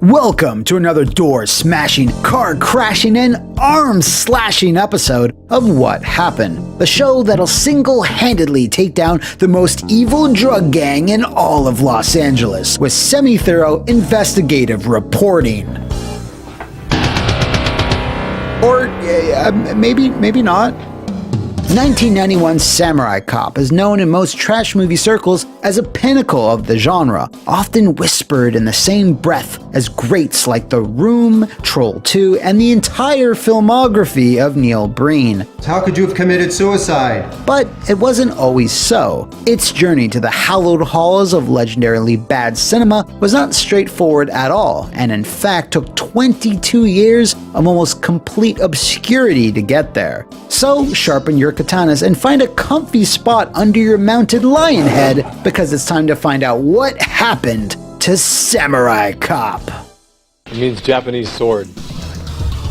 Welcome to another door-smashing, car-crashing, and arm-slashing episode of What Happened, the show that'll single-handedly take down the most evil drug gang in all of Los Angeles with semi-thorough investigative reporting. Or maybe not. 1991's Samurai Cop is known in most trash movie circles as a pinnacle of the genre, often whispered in the same breath as greats like The Room, Troll 2, and the entire filmography of Neil Breen. How could you have committed suicide? But it wasn't always so. Its journey to the hallowed halls of legendarily bad cinema was not straightforward at all, and in fact took 22 years of almost complete obscurity to get there. So sharpen your katanas and find a comfy spot under your mounted lion head, because it's time to find out what happened to Samurai Cop. It means Japanese sword.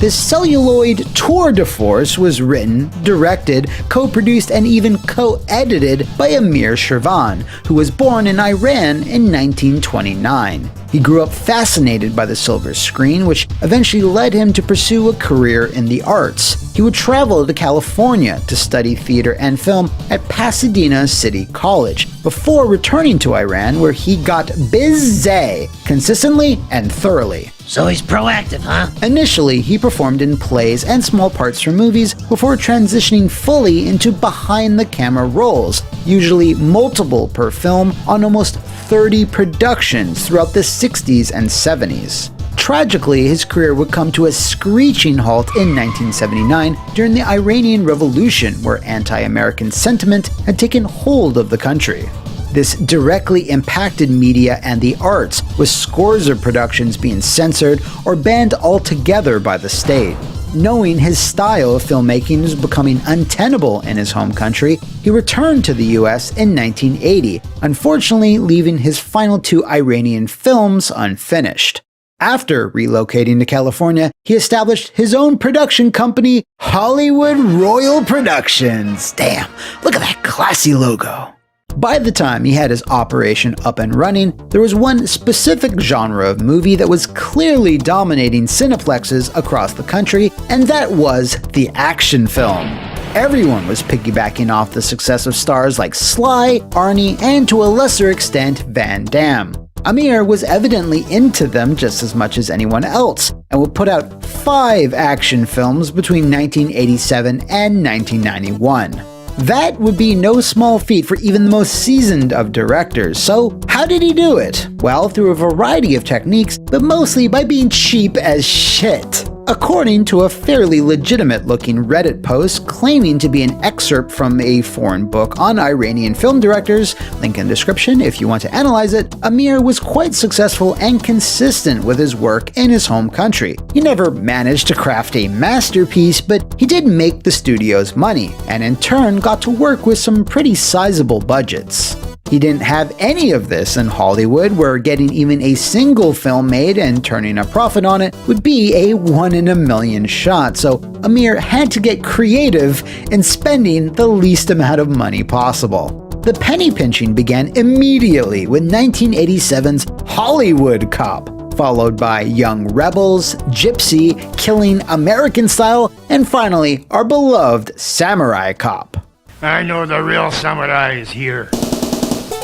This celluloid tour de force was written, directed, co-produced, and even co-edited by Amir Shervan, who was born in Iran in 1929. He grew up fascinated by the silver screen, which eventually led him to pursue a career in the arts. He would travel to California to study theater and film at Pasadena City College, before returning to Iran, where he got busy consistently and thoroughly. So he's proactive, huh? Initially, he performed in plays and small parts for movies before transitioning fully into behind-the-camera roles, usually multiple per film, on almost 30 productions throughout the 60s and 70s. Tragically, his career would come to a screeching halt in 1979 during the Iranian Revolution, where anti-American sentiment had taken hold of the country. This directly impacted media and the arts, with scores of productions being censored or banned altogether by the state. Knowing his style of filmmaking was becoming untenable in his home country, he returned to the US in 1980, unfortunately leaving his final 2 Iranian films unfinished. After relocating to California, he established his own production company, Hollywood Royal Productions. Damn, look at that classy logo. By the time he had his operation up and running, there was one specific genre of movie that was clearly dominating cineplexes across the country, and that was the action film. Everyone was piggybacking off the success of stars like Sly, Arnie, and to a lesser extent, Van Damme. Amir was evidently into them just as much as anyone else, and would put out 5 action films between 1987 and 1991. That would be no small feat for even the most seasoned of directors, so how did he do it? Well, through a variety of techniques, but mostly by being cheap as shit. According to a fairly legitimate-looking Reddit post claiming to be an excerpt from a foreign book on Iranian film directors, link in description if you want to analyze it, Amir was quite successful and consistent with his work in his home country. He never managed to craft a masterpiece, but he did make the studios money, and in turn got to work with some pretty sizable budgets. He didn't have any of this in Hollywood, where getting even a single film made and turning a profit on it would be a 1 in a million shot, so Amir had to get creative in spending the least amount of money possible. The penny pinching began immediately with 1987's Hollywood Cop, followed by Young Rebels, Gypsy, Killing American Style, and finally our beloved Samurai Cop. I know the real samurai is here.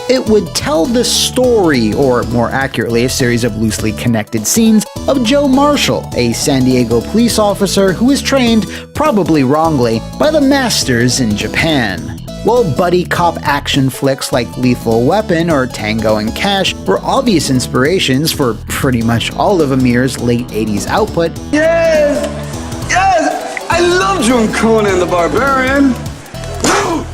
It would tell the story, or more accurately, a series of loosely connected scenes, of Joe Marshall, a San Diego police officer who was trained, probably wrongly, by the masters in Japan. While buddy cop action flicks like Lethal Weapon or Tango and Cash were obvious inspirations for pretty much all of Amir's late 80s output, Yes! I love John Conan the Barbarian!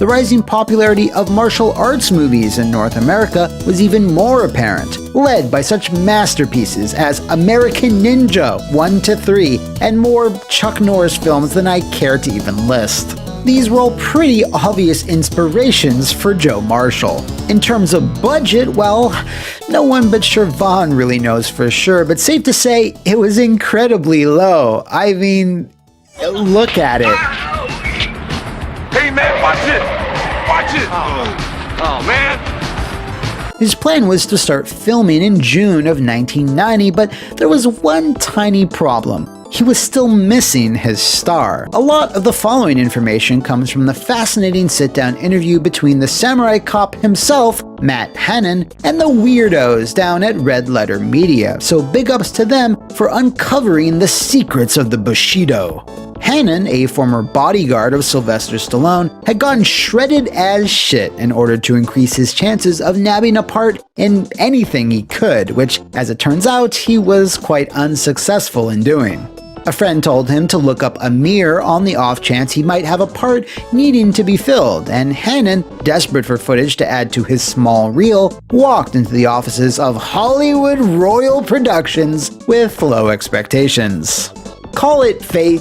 the rising popularity of martial arts movies in North America was even more apparent, led by such masterpieces as American Ninja 1-3 and more Chuck Norris films than I care to even list. These were all pretty obvious inspirations for Joe Marshall. In terms of budget, well, no one but Shervan really knows for sure, but safe to say it was incredibly low. I mean, look at it. Hey man, watch it! Watch it! Oh man! His plan was to start filming in June of 1990, but there was one tiny problem. He was still missing his star. A lot of the following information comes from the fascinating sit-down interview between the samurai cop himself, Matt Hannon, and the weirdos down at Red Letter Media, so big ups to them for uncovering the secrets of the Bushido. Hannon, a former bodyguard of Sylvester Stallone, had gotten shredded as shit in order to increase his chances of nabbing a part in anything he could, which, as it turns out, he was quite unsuccessful in doing. A friend told him to look up Amir on the off chance he might have a part needing to be filled, and Hannon, desperate for footage to add to his small reel, walked into the offices of Hollywood Royal Productions with low expectations. Call it fate,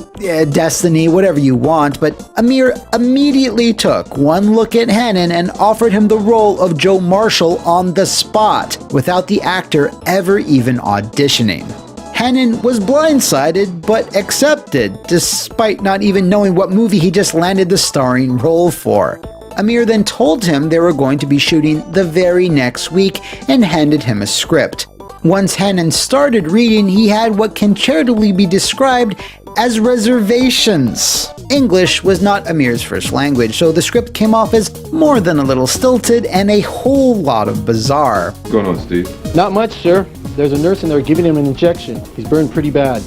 destiny, whatever you want, but Amir immediately took one look at Hannon and offered him the role of Joe Marshall on the spot, without the actor ever even auditioning. Hannon was blindsided, but accepted, despite not even knowing what movie he just landed the starring role for. Amir then told him they were going to be shooting the very next week and handed him a script. Once Hannon started reading, he had what can charitably be described as reservations. English was not Amir's first language, so the script came off as more than a little stilted and a whole lot of bizarre. What's going on, Steve? Not much, sir. There's a nurse in there giving him an injection. He's burned pretty bad.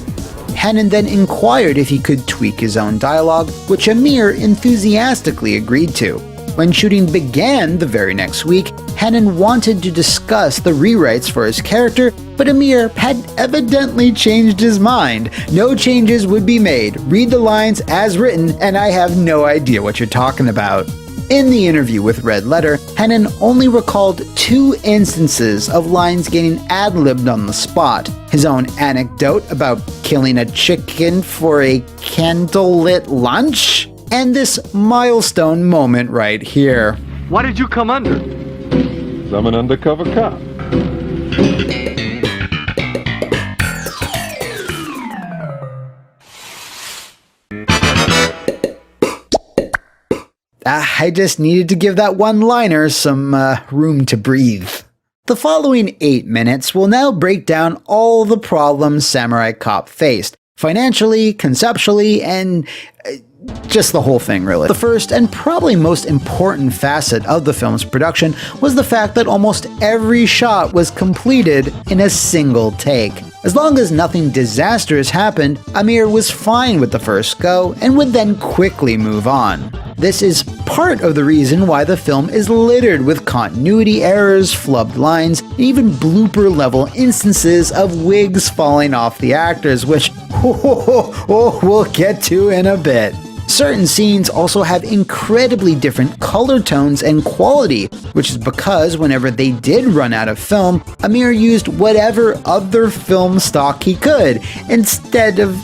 Hannon then inquired if he could tweak his own dialogue, which Amir enthusiastically agreed to. When shooting began the very next week, Hannon wanted to discuss the rewrites for his character, but Amir had evidently changed his mind. No changes would be made. Read the lines as written, and I have no idea what you're talking about. In the interview with Red Letter, Hannon only recalled 2 instances of lines getting ad-libbed on the spot. His own anecdote about killing a chicken for a candlelit lunch, and this milestone moment right here. Why did you come under? I'm an undercover cop. I just needed to give that one-liner some room to breathe. The following 8 minutes will now break down all the problems Samurai Cop faced, financially, conceptually, and just the whole thing, really. The first and probably most important facet of the film's production was the fact that almost every shot was completed in a single take. As long as nothing disastrous happened, Amir was fine with the first go and would then quickly move on. This is part of the reason why the film is littered with continuity errors, flubbed lines, and even blooper-level instances of wigs falling off the actors, which we'll get to in a bit. Certain scenes also have incredibly different color tones and quality, which is because whenever they did run out of film, Amir used whatever other film stock he could, instead of,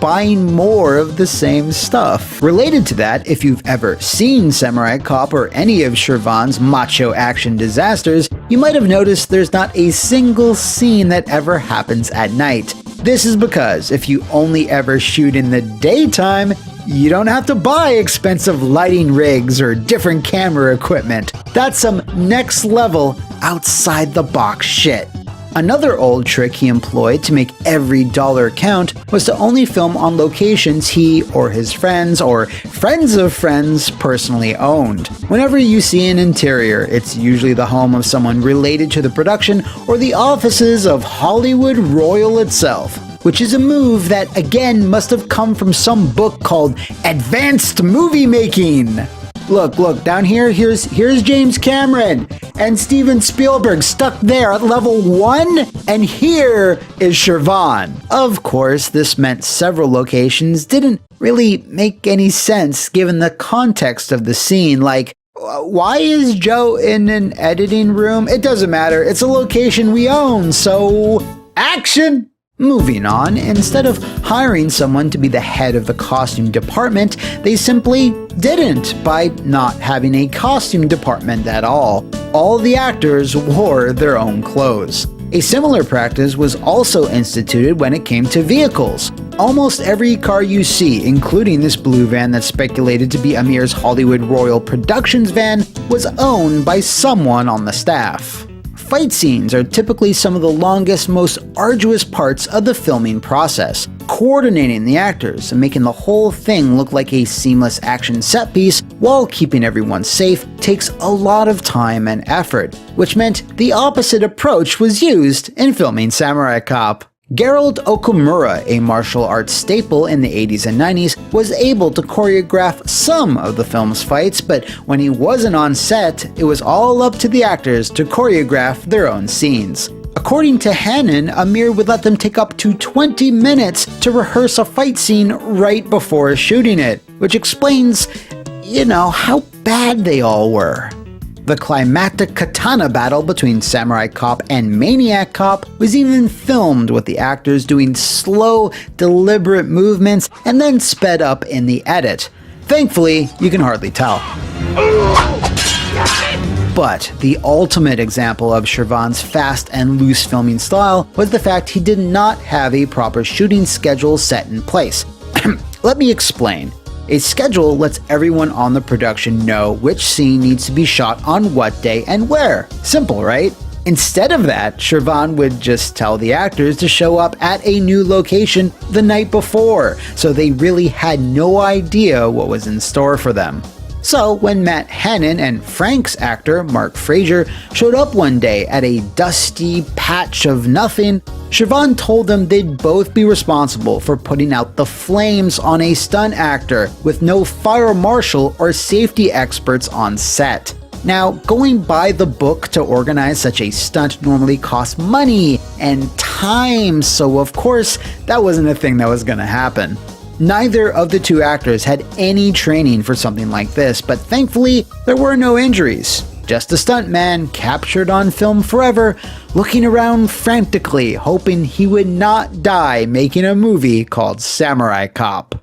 buying more of the same stuff. Related to that, if you've ever seen Samurai Cop or any of Shervan's macho action disasters, you might have noticed there's not a single scene that ever happens at night. This is because if you only ever shoot in the daytime, you don't have to buy expensive lighting rigs or different camera equipment. That's some next level, outside the box shit. Another old trick he employed to make every dollar count was to only film on locations he or his friends or friends of friends personally owned. Whenever you see an interior, it's usually the home of someone related to the production or the offices of Hollywood Royal itself, which is a move that again must have come from some book called Advanced Movie Making. Look, down here, here's James Cameron and Steven Spielberg stuck there at level 1, and here is Shervan. Of course, this meant several locations didn't really make any sense given the context of the scene, like, why is Joe in an editing room? It doesn't matter, it's a location we own, so action! Moving on, instead of hiring someone to be the head of the costume department, they simply didn't by not having a costume department at all. All the actors wore their own clothes. A similar practice was also instituted when it came to vehicles. Almost every car you see, including this blue van that's speculated to be Amir's Hollywood Royal Productions van, was owned by someone on the staff. Fight scenes are typically some of the longest, most arduous parts of the filming process. Coordinating the actors and making the whole thing look like a seamless action set piece while keeping everyone safe takes a lot of time and effort, which meant the opposite approach was used in filming Samurai Cop. Gerald Okumura, a martial arts staple in the 80s and 90s, was able to choreograph some of the film's fights, but when he wasn't on set, it was all up to the actors to choreograph their own scenes. According to Hannon, Amir would let them take up to 20 minutes to rehearse a fight scene right before shooting it, which explains, how bad they all were. The climactic katana battle between Samurai Cop and Maniac Cop was even filmed with the actors doing slow, deliberate movements and then sped up in the edit. Thankfully, you can hardly tell. But the ultimate example of Shervan's fast and loose filming style was the fact he did not have a proper shooting schedule set in place. Let me explain. A schedule lets everyone on the production know which scene needs to be shot on what day and where. Simple, right? Instead of that, Shervan would just tell the actors to show up at a new location the night before, so they really had no idea what was in store for them. So when Matt Hannon and Frank's actor, Mark Fraser, showed up one day at a dusty patch of nothing, Shervan told them they'd both be responsible for putting out the flames on a stunt actor with no fire marshal or safety experts on set. Now, going by the book to organize such a stunt normally costs money and time, so of course that wasn't a thing that was gonna happen. Neither of the two actors had any training for something like this, but thankfully there were no injuries. Just a stuntman captured on film forever, looking around frantically, hoping he would not die making a movie called Samurai Cop.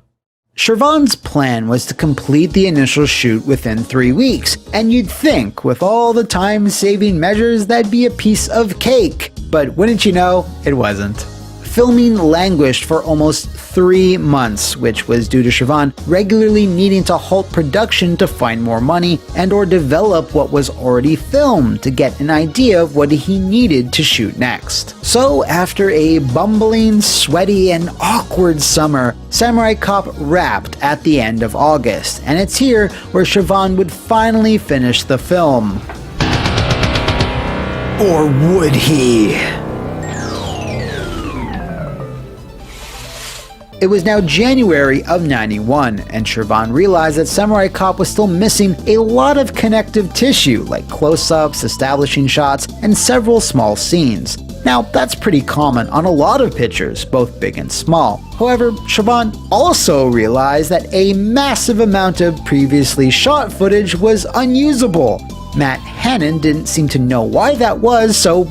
Shervan's plan was to complete the initial shoot within 3 weeks, and you'd think, with all the time-saving measures, that'd be a piece of cake. But wouldn't you know, it wasn't. Filming languished for almost 3 months, which was due to Shervan regularly needing to halt production to find more money and or develop what was already filmed to get an idea of what he needed to shoot next. So after a bumbling, sweaty, and awkward summer, Samurai Cop wrapped at the end of August, and it's here where Shervan would finally finish the film. Or would he? It was now January of '91, and Shervan realized that Samurai Cop was still missing a lot of connective tissue, like close-ups, establishing shots, and several small scenes. Now, that's pretty common on a lot of pictures, both big and small. However, Shervan also realized that a massive amount of previously shot footage was unusable. Matt Hannon didn't seem to know why that was, so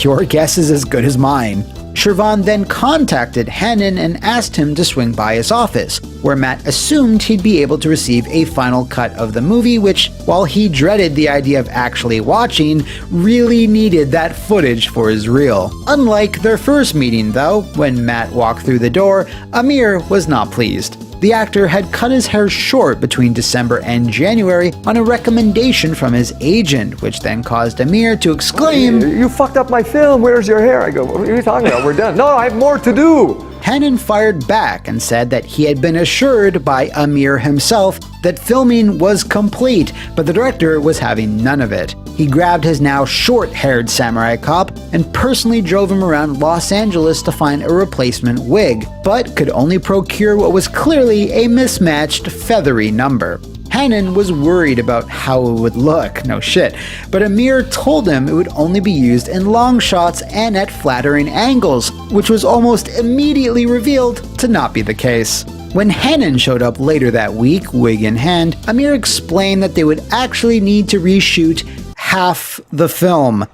your guess is as good as mine. Shervan then contacted Hannon and asked him to swing by his office, where Matt assumed he'd be able to receive a final cut of the movie, which, while he dreaded the idea of actually watching, really needed that footage for his reel. Unlike their first meeting, though, when Matt walked through the door, Amir was not pleased. The actor had cut his hair short between December and January on a recommendation from his agent, which then caused Amir to exclaim, "You fucked up my film, where's your hair?" I go, "What are you talking about? We're done." "No, I have more to do." Hannon fired back and said that he had been assured by Amir himself that filming was complete, but the director was having none of it. He grabbed his now short-haired Samurai Cop and personally drove him around Los Angeles to find a replacement wig, but could only procure what was clearly a mismatched feathery number. Hannon was worried about how it would look, no shit, but Amir told him it would only be used in long shots and at flattering angles, which was almost immediately revealed to not be the case. When Hannon showed up later that week, wig in hand, Amir explained that they would actually need to reshoot half the film.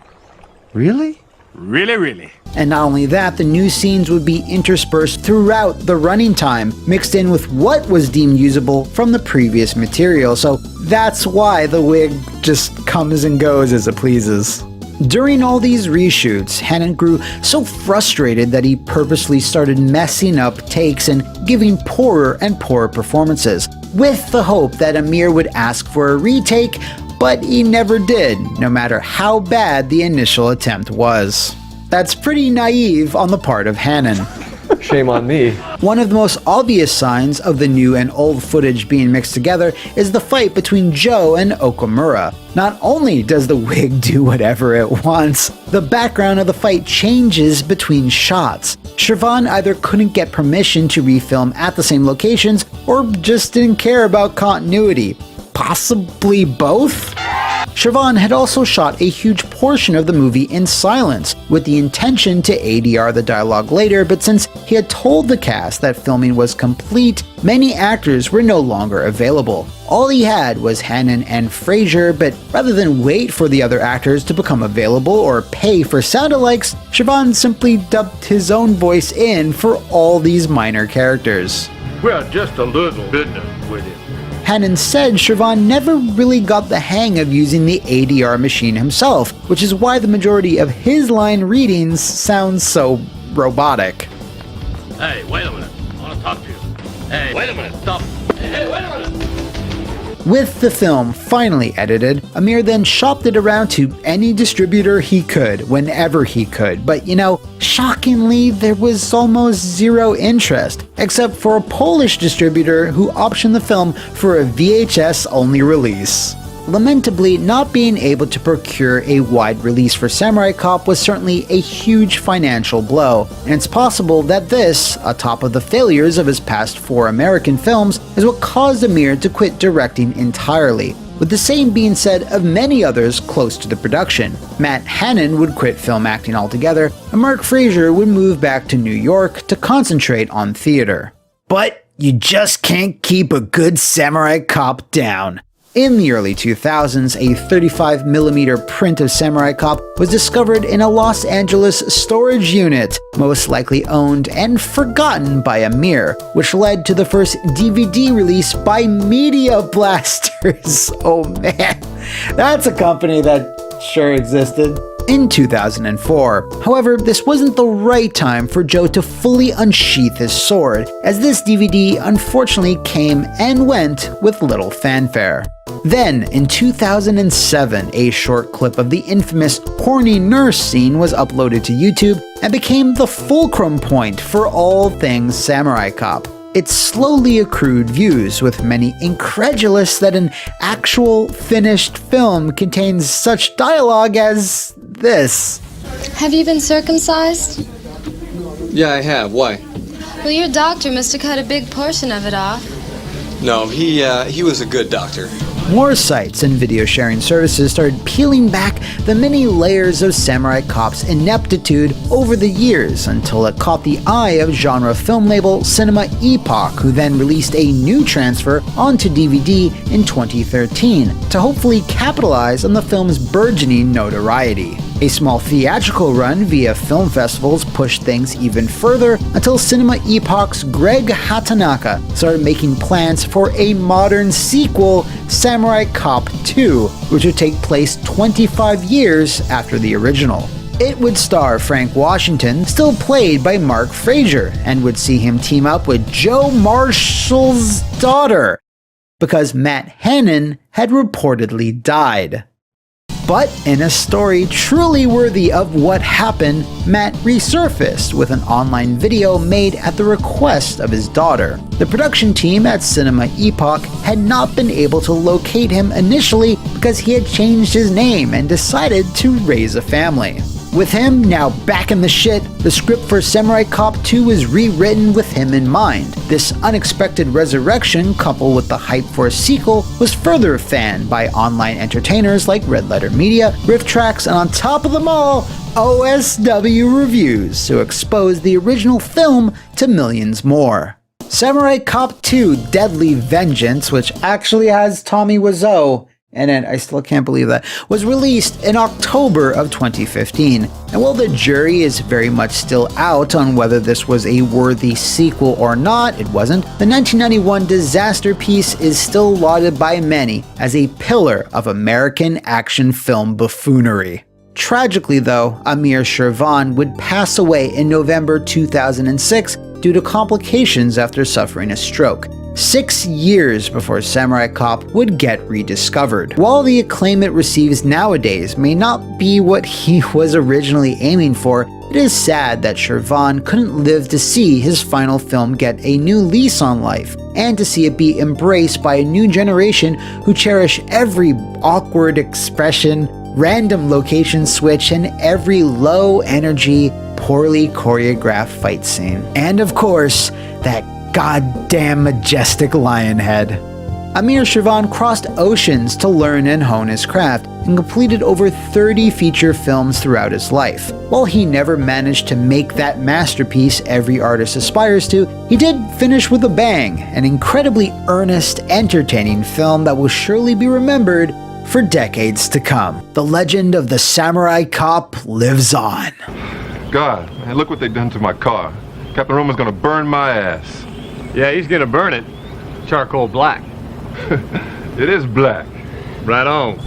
Really? Really? And not only that, the new scenes would be interspersed throughout the running time, mixed in with what was deemed usable from the previous material, so that's why the wig just comes and goes as it pleases. During all these reshoots, Hannon grew so frustrated that he purposely started messing up takes and giving poorer and poorer performances, with the hope that Amir would ask for a retake, but he never did, no matter how bad the initial attempt was. That's pretty naive on the part of Hannon. Shame on me. One of the most obvious signs of the new and old footage being mixed together is the fight between Joe and Okamura. Not only does the wig do whatever it wants, the background of the fight changes between shots. Siobhan either couldn't get permission to refilm at the same locations or just didn't care about continuity. Possibly both? Siobhan had also shot a huge portion of the movie in silence, with the intention to ADR the dialogue later, but since he had told the cast that filming was complete, many actors were no longer available. All he had was Hannon and Fraser, but rather than wait for the other actors to become available or pay for sound-alikes, Siobhan simply dubbed his own voice in for all these minor characters. Well, just a little business with him. Hannon said Siobhan never really got the hang of using the ADR machine himself, which is why the majority of his line readings sound so robotic. Hey, wait a minute. I want to talk to you. Hey, wait a minute. Stop. Hey, wait a minute. With the film finally edited, Amir then shopped it around to any distributor he could, whenever he could, but shockingly, there was almost zero interest, except for a Polish distributor who optioned the film for a VHS-only release. Lamentably, not being able to procure a wide release for Samurai Cop was certainly a huge financial blow, and it's possible that this, atop of the failures of his past 4 American films, is what caused Amir to quit directing entirely, with the same being said of many others close to the production. Matt Hannon would quit film acting altogether, and Mark Fraser would move back to New York to concentrate on theater. But you just can't keep a good Samurai Cop down. In the early 2000s, a 35mm print of Samurai Cop was discovered in a Los Angeles storage unit, most likely owned and forgotten by Amir, which led to the first DVD release by Media Blasters. Oh man, that's a company that sure existed. In 2004. However, this wasn't the right time for Joe to fully unsheath his sword, as this DVD unfortunately came and went with little fanfare. Then, in 2007, a short clip of the infamous horny nurse scene was uploaded to YouTube and became the fulcrum point for all things Samurai Cop. It slowly accrued views, with many incredulous that an actual finished film contains such dialogue as this. Have you been circumcised? Yeah, I have. Why? Well, your doctor must have cut a big portion of it off. No, he was a good doctor. More sites and video sharing services started peeling back the many layers of Samurai Cop's ineptitude over the years until it caught the eye of genre film label Cinema Epoch, who then released a new transfer onto DVD in 2013 to hopefully capitalize on the film's burgeoning notoriety. A small theatrical run via film festivals pushed things even further until Cinema Epoch's Greg Hatanaka started making plans for a modern sequel, Samurai Cop 2, which would take place 25 years after the original. It would star Frank Washington, still played by Mark Fraser, and would see him team up with Joe Marshall's daughter, because Matt Hannon had reportedly died. But in a story truly worthy of what happened, Matt resurfaced with an online video made at the request of his daughter. The production team at Cinema Epoch had not been able to locate him initially because he had changed his name and decided to raise a family. With him now back in the shit, the script for Samurai Cop 2 was rewritten with him in mind. This unexpected resurrection, coupled with the hype for a sequel, was further fanned by online entertainers like Red Letter Media, RiffTrax, and on top of them all, OSW Reviews, who exposed the original film to millions more. Samurai Cop 2 Deadly Vengeance, which actually has Tommy Wiseau in it, I still can't believe that, was released in October of 2015. And while the jury is very much still out on whether this was a worthy sequel or not, it wasn't, the 1991 disaster piece is still lauded by many as a pillar of American action film buffoonery. Tragically though, Amir Shervan would pass away in November 2006 due to complications after suffering a stroke, 6 years before Samurai Cop would get rediscovered. While the acclaim it receives nowadays may not be what he was originally aiming for, it is sad that Shervan couldn't live to see his final film get a new lease on life, and to see it be embraced by a new generation who cherish every awkward expression, random location switch, and every low-energy, poorly choreographed fight scene. And of course, that goddamn majestic lion head. Amir Shervan crossed oceans to learn and hone his craft, and completed over 30 feature films throughout his life. While he never managed to make that masterpiece every artist aspires to, he did finish with a bang, an incredibly earnest, entertaining film that will surely be remembered for decades to come. The legend of the Samurai Cop lives on. God, man, look what they done to my car. Captain Roman's gonna burn my ass. Yeah, he's gonna burn it. Charcoal black. It is black. Right on.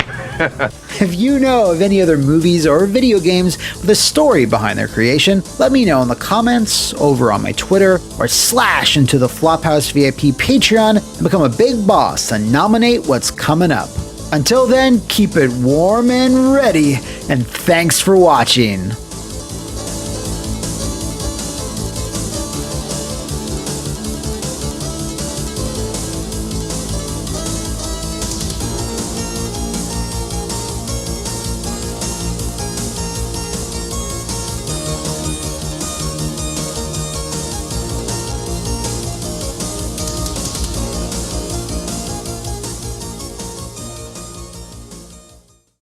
If you know of any other movies or video games with a story behind their creation, let me know in the comments, over on my Twitter, or slash into the Flophouse VIP Patreon and become a big boss and nominate what's coming up. Until then, keep it warm and ready, and thanks for watching.